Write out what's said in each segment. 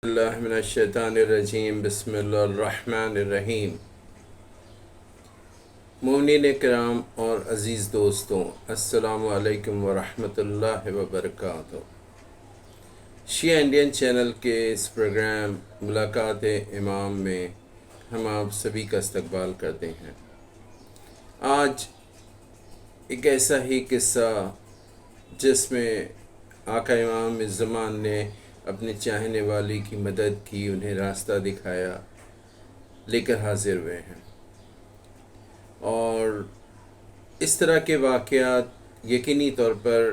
اللہ من الشیطان الرجیم بسم اللہ الرحمن الرحیم۔ مومنین کرام اور عزیز دوستوں، السلام علیکم ورحمۃ اللہ وبرکاتہ۔ شیعہ انڈین چینل کے اس پروگرام ملاقات امام میں ہم آپ سبھی کا استقبال کرتے ہیں۔ آج ایک ایسا ہی قصہ جس میں آقا امام زمان نے اپنے چاہنے والی کی مدد کی، انہیں راستہ دکھایا، لے کر حاضر ہوئے ہیں۔ اور اس طرح کے واقعات یقینی طور پر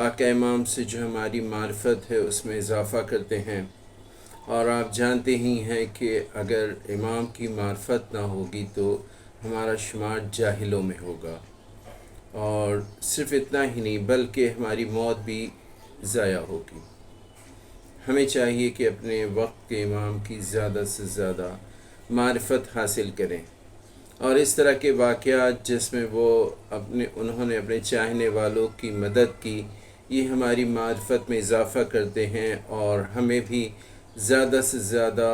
آقا امام سے جو ہماری معرفت ہے اس میں اضافہ کرتے ہیں، اور آپ جانتے ہی ہیں کہ اگر امام کی معرفت نہ ہوگی تو ہمارا شمار جاہلوں میں ہوگا، اور صرف اتنا ہی نہیں بلکہ ہماری موت بھی ضائع ہوگی۔ ہمیں چاہیے کہ اپنے وقت کے امام کی زیادہ سے زیادہ معرفت حاصل کریں، اور اس طرح کے واقعات جس میں انہوں نے اپنے چاہنے والوں کی مدد کی، یہ ہماری معرفت میں اضافہ کرتے ہیں اور ہمیں بھی زیادہ سے زیادہ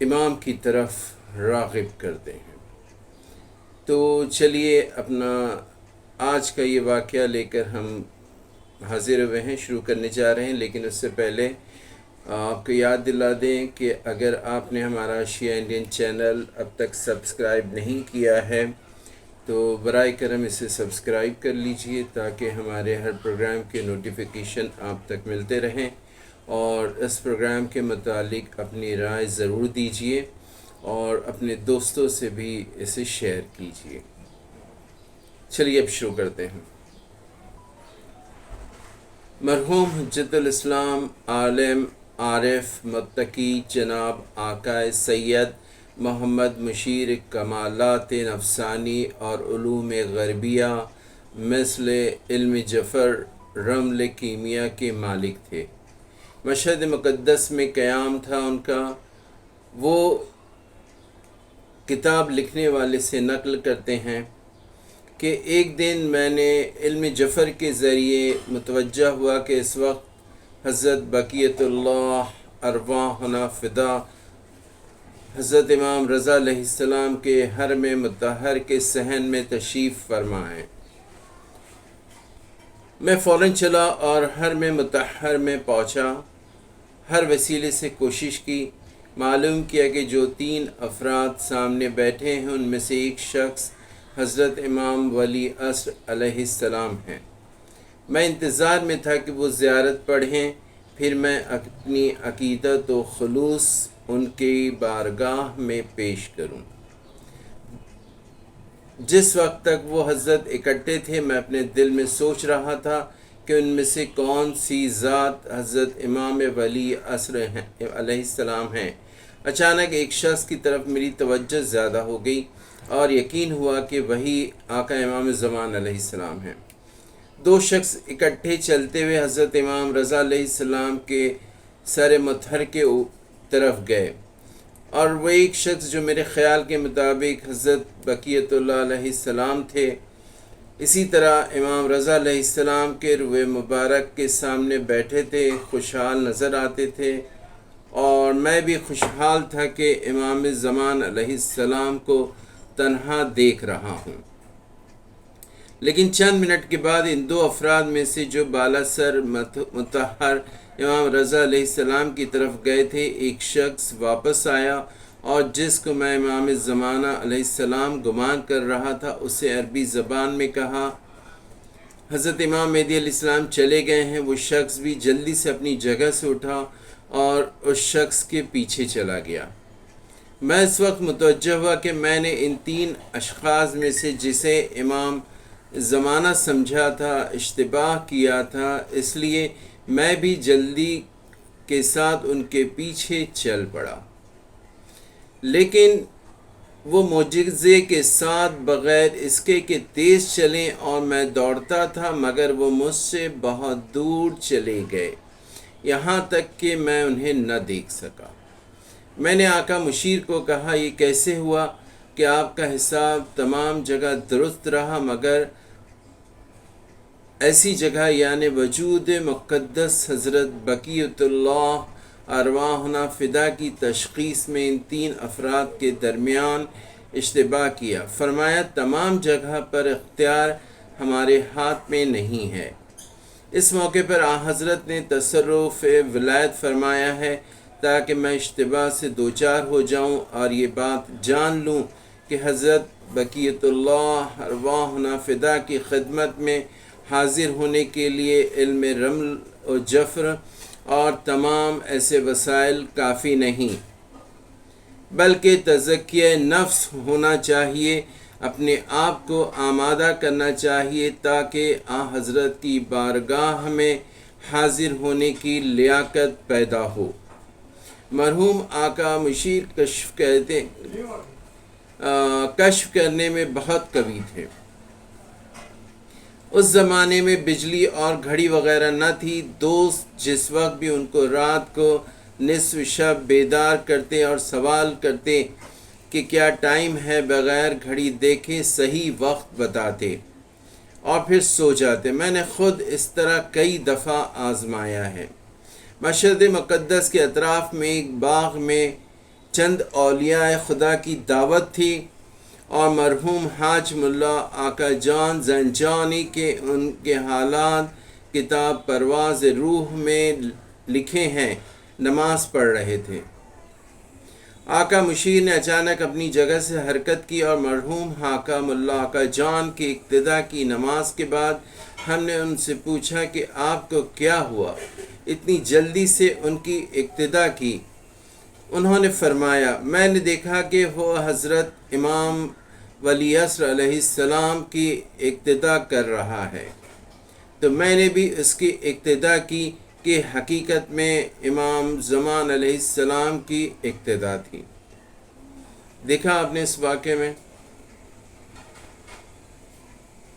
امام کی طرف راغب کرتے ہیں۔ تو چلیے اپنا آج کا یہ واقعہ لے کر ہم حاضر ہوئے ہیں، شروع کرنے جا رہے ہیں۔ لیکن اس سے پہلے آپ کو یاد دلا دیں کہ اگر آپ نے ہمارا شیعہ انڈین چینل اب تک سبسکرائب نہیں کیا ہے تو برائے کرم اسے سبسکرائب کر لیجئے، تاکہ ہمارے ہر پروگرام کے نوٹیفیکیشن آپ تک ملتے رہیں، اور اس پروگرام کے متعلق اپنی رائے ضرور دیجئے اور اپنے دوستوں سے بھی اسے شیئر کیجئے۔ چلیے اب شروع کرتے ہیں۔ مرحوم حجت الاسلام عالم عارف متقی جناب آقا سید محمد مشیر کمالات نفسانی اور علوم غربیہ مثل علم جعفر رمل کیمیا کے مالک تھے۔ مشہد مقدس میں قیام تھا ان کا۔ وہ کتاب لکھنے والے سے نقل کرتے ہیں کہ ایک دن میں نے علم جعفر کے ذریعے متوجہ ہوا کہ اس وقت حضرت بقیت اللہ ارواحنا فدا حضرت امام رضا علیہ السلام کے حرم مطہر کے صحن میں تشریف فرما ہیں۔ میں فوراً چلا اور حرم مطہر میں پہنچا۔ ہر وسیلے سے کوشش کی، معلوم کیا کہ جو 3 افراد سامنے بیٹھے ہیں ان میں سے ایک شخص حضرت امام ولی عصر علیہ السلام ہیں۔ میں انتظار میں تھا کہ وہ زیارت پڑھیں، پھر میں اپنی عقیدت و خلوص ان کی بارگاہ میں پیش کروں۔ جس وقت تک وہ حضرت اکٹھے تھے میں اپنے دل میں سوچ رہا تھا کہ ان میں سے کون سی ذات حضرت امام ولی عصر علیہ السلام ہیں۔ اچانک ایک شخص کی طرف میری توجہ زیادہ ہو گئی اور یقین ہوا کہ وہی آقا امام زمان علیہ السلام ہیں۔ 2 شخص اکٹھے چلتے ہوئے حضرت امام رضا علیہ السلام کے سر مطہر کے طرف گئے، اور وہ ایک شخص جو میرے خیال کے مطابق حضرت بقیت اللہ علیہ السلام تھے، اسی طرح امام رضا علیہ السلام کے روئے مبارک کے سامنے بیٹھے تھے، خوشحال نظر آتے تھے، اور میں بھی خوشحال تھا کہ امام زمان علیہ السلام کو تنہا دیکھ رہا ہوں۔ لیکن چند منٹ کے بعد ان 2 افراد میں سے جو بالا سر مطہر امام رضا علیہ السلام کی طرف گئے تھے، ایک شخص واپس آیا، اور جس کو میں امام زمانہ علیہ السلام گمان کر رہا تھا اسے عربی زبان میں کہا، حضرت امام مہدی علیہ السلام چلے گئے ہیں۔ وہ شخص بھی جلدی سے اپنی جگہ سے اٹھا اور اس شخص کے پیچھے چلا گیا۔ میں اس وقت متوجہ ہوا کہ میں نے ان 3 اشخاص میں سے جسے امام زمانہ سمجھا تھا اشتباہ کیا تھا، اس لیے میں بھی جلدی کے ساتھ ان کے پیچھے چل پڑا۔ لیکن وہ معجزے کے ساتھ بغیر اس کے کہ تیز چلیں، اور میں دوڑتا تھا مگر وہ مجھ سے بہت دور چلے گئے، یہاں تک کہ میں انہیں نہ دیکھ سکا۔ میں نے آقا مشیر کو کہا، یہ کیسے ہوا کہ آپ کا حساب تمام جگہ درست رہا مگر ایسی جگہ یعنی وجود مقدس حضرت بقیۃ اللہ ارواحنا فدا کی تشخیص میں ان تین افراد کے درمیان اشتباہ کیا۔ فرمایا تمام جگہ پر اختیار ہمارے ہاتھ میں نہیں ہے۔ اس موقع پر حضرت نے تصرف ولایت فرمایا ہے تاکہ میں اشتباہ سے دوچار ہو جاؤں اور یہ بات جان لوں کہ حضرت بقیۃ اللہ ارواحنا فدا کی خدمت میں حاضر ہونے کے لیے علم رمل و جفر اور تمام ایسے وسائل کافی نہیں، بلکہ تزکیہ نفس ہونا چاہیے، اپنے آپ کو آمادہ کرنا چاہیے تاکہ حضرت کی بارگاہ میں حاضر ہونے کی لیاقت پیدا ہو۔ مرحوم آقا مشیر کشف کرنے میں بہت قوی تھے۔ اس زمانے میں بجلی اور گھڑی وغیرہ نہ تھی۔ دوست جس وقت بھی ان کو رات کو نصف شب بیدار کرتے اور سوال کرتے کہ کیا ٹائم ہے، بغیر گھڑی دیکھے صحیح وقت بتاتے اور پھر سو جاتے۔ میں نے خود اس طرح کئی دفعہ آزمایا ہے۔ مشہد مقدس کے اطراف میں ایک باغ میں چند اولیاء خدا کی دعوت تھی اور مرحوم حاج ملا آقا جان زنجانی کے ان کے حالات کتاب پرواز روح میں لکھے ہیں، نماز پڑھ رہے تھے۔ آقا مشیر نے اچانک اپنی جگہ سے حرکت کی اور مرحوم آقا ملا آقا جان کی اقتدا کی نماز کے بعد ہم نے ان سے پوچھا کہ آپ کو کیا ہوا، اتنی جلدی سے ان کی اقتدا کی۔ انہوں نے فرمایا میں نے دیکھا کہ وہ حضرت امام ولی عصر علیہ السلام کی اقتدا کر رہا ہے، تو میں نے بھی اس کی اقتدا کی کہ حقیقت میں امام زمان علیہ السلام کی اقتدا تھی۔ دیکھا آپ نے اس واقعے میں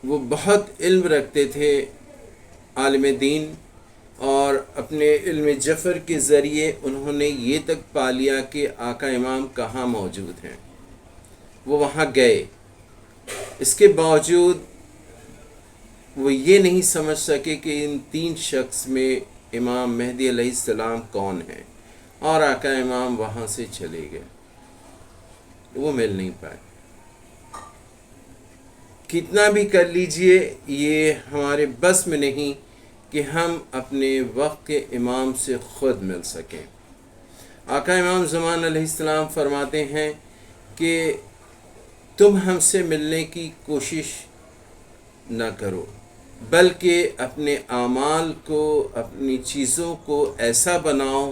وہ بہت علم رکھتے تھے، عالم دین، اور اپنے علم جفر کے ذریعے انہوں نے یہ تک پا لیا کہ آقا امام کہاں موجود ہیں۔ وہ وہاں گئے، اس کے باوجود وہ یہ نہیں سمجھ سکے کہ ان تین شخص میں امام مہدی علیہ السلام کون ہیں، اور آقا امام وہاں سے چلے گئے، وہ مل نہیں پائے۔ کتنا بھی کر لیجئے یہ ہمارے بس میں نہیں کہ ہم اپنے وقت کے امام سے خود مل سکیں۔ آقا امام زمان علیہ السلام فرماتے ہیں کہ تم ہم سے ملنے کی کوشش نہ کرو، بلکہ اپنے اعمال کو، اپنی چیزوں کو ایسا بناؤ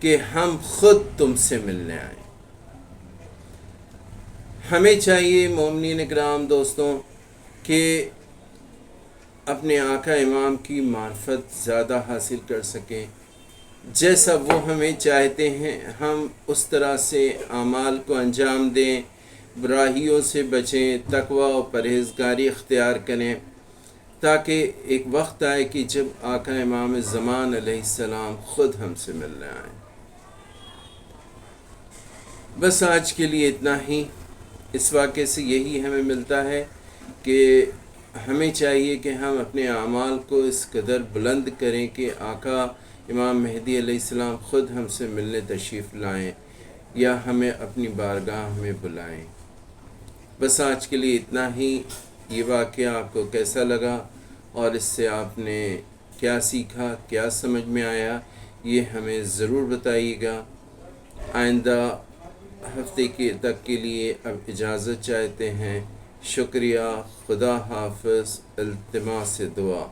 کہ ہم خود تم سے ملنے آئیں۔ ہمیں چاہیے مومنین کرام دوستوں کہ اپنے آقا امام کی معرفت زیادہ حاصل کر سکیں، جیسا وہ ہمیں چاہتے ہیں ہم اس طرح سے اعمال کو انجام دیں، برائیوں سے بچیں، تقوی و پرہیزگاری اختیار کریں، تاکہ ایک وقت آئے کہ جب آقا امام زمان علیہ السلام خود ہم سے ملنے آئیں۔ بس آج کے لیے اتنا ہی۔ اس واقعے سے یہی ہمیں ملتا ہے کہ ہمیں چاہیے کہ ہم اپنے اعمال کو اس قدر بلند کریں کہ آقا امام مہدی علیہ السلام خود ہم سے ملنے تشریف لائیں یا ہمیں اپنی بارگاہ میں بلائیں۔ بس آج کے لیے اتنا ہی۔ یہ واقعہ آپ کو کیسا لگا اور اس سے آپ نے کیا سیکھا، کیا سمجھ میں آیا، یہ ہمیں ضرور بتائیے گا۔ آئندہ ہفتے تک کے لیے اب اجازت چاہتے ہیں۔ شکریہ۔ خدا حافظ۔ التماس دعا۔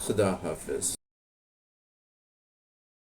خدا حافظ۔